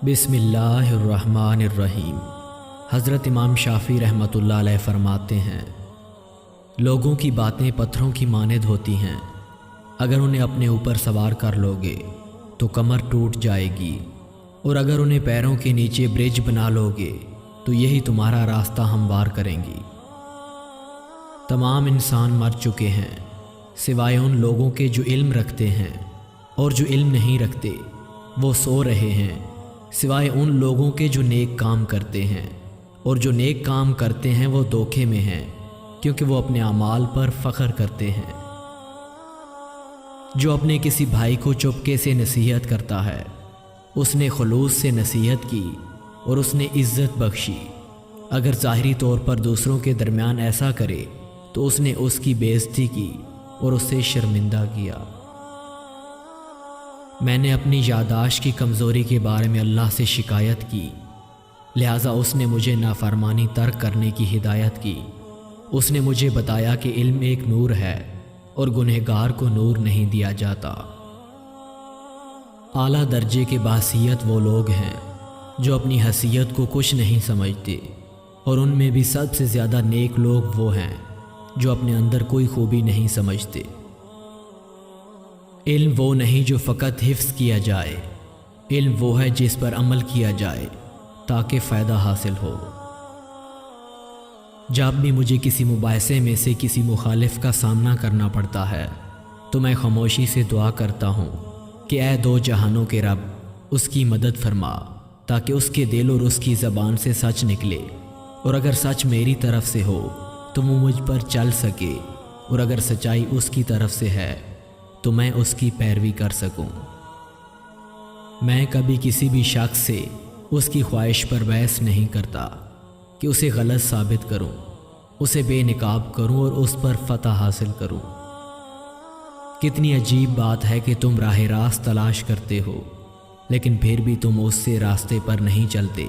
بسم اللہ الرحمن الرحیم۔ حضرت امام شافعی رحمۃ اللہ علیہ فرماتے ہیں، لوگوں کی باتیں پتھروں کی مانند ہوتی ہیں، اگر انہیں اپنے اوپر سوار کر لوگے تو کمر ٹوٹ جائے گی، اور اگر انہیں پیروں کے نیچے برج بنا لوگے تو یہی تمہارا راستہ ہموار کریں گی۔ تمام انسان مر چکے ہیں سوائے ان لوگوں کے جو علم رکھتے ہیں، اور جو علم نہیں رکھتے وہ سو رہے ہیں سوائے ان لوگوں کے جو نیک کام کرتے ہیں، اور جو نیک کام کرتے ہیں وہ دھوکے میں ہیں، کیونکہ وہ اپنے اعمال پر فخر کرتے ہیں۔ جو اپنے کسی بھائی کو چپکے سے نصیحت کرتا ہے، اس نے خلوص سے نصیحت کی اور اس نے عزت بخشی۔ اگر ظاہری طور پر دوسروں کے درمیان ایسا کرے تو اس نے اس کی بے عزتی کی اور اسے شرمندہ کیا۔ میں نے اپنی یادداشت کی کمزوری کے بارے میں اللہ سے شکایت کی، لہٰذا اس نے مجھے نافرمانی ترک کرنے کی ہدایت کی۔ اس نے مجھے بتایا کہ علم ایک نور ہے اور گنہگار کو نور نہیں دیا جاتا۔ اعلیٰ درجے کے بحیثیت وہ لوگ ہیں جو اپنی حیثیت کو کچھ نہیں سمجھتے، اور ان میں بھی سب سے زیادہ نیک لوگ وہ ہیں جو اپنے اندر کوئی خوبی نہیں سمجھتے۔ علم وہ نہیں جو فقط حفظ کیا جائے، علم وہ ہے جس پر عمل کیا جائے تاکہ فائدہ حاصل ہو۔ جب بھی مجھے کسی مباحثے میں سے کسی مخالف کا سامنا کرنا پڑتا ہے تو میں خاموشی سے دعا کرتا ہوں کہ اے دو جہانوں کے رب، اس کی مدد فرما تاکہ اس کے دل اور اس کی زبان سے سچ نکلے، اور اگر سچ میری طرف سے ہو تو وہ مجھ پر چل سکے، اور اگر سچائی اس کی طرف سے ہے تو میں اس کی پیروی کر سکوں۔ میں کبھی کسی بھی شخص سے اس کی خواہش پر بحث نہیں کرتا کہ اسے غلط ثابت کروں، اسے بے نقاب کروں اور اس پر فتح حاصل کروں۔ کتنی عجیب بات ہے کہ تم راہ راست تلاش کرتے ہو لیکن پھر بھی تم اس سے راستے پر نہیں چلتے۔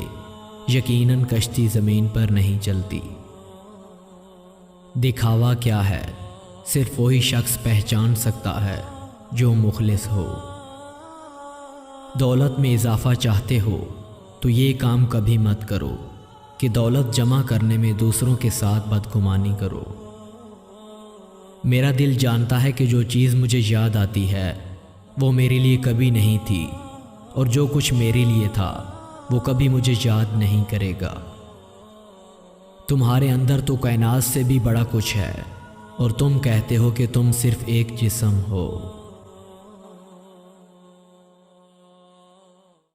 یقیناً کشتی زمین پر نہیں چلتی۔ دکھاوا کیا ہے؟ صرف وہی شخص پہچان سکتا ہے جو مخلص ہو۔ دولت میں اضافہ چاہتے ہو تو یہ کام کبھی مت کرو کہ دولت جمع کرنے میں دوسروں کے ساتھ بدگمانی کرو۔ میرا دل جانتا ہے کہ جو چیز مجھے یاد آتی ہے وہ میرے لیے کبھی نہیں تھی، اور جو کچھ میرے لیے تھا وہ کبھی مجھے یاد نہیں کرے گا۔ تمہارے اندر تو کائنات سے بھی بڑا کچھ ہے، اور تم کہتے ہو کہ تم صرف ایک جسم ہو۔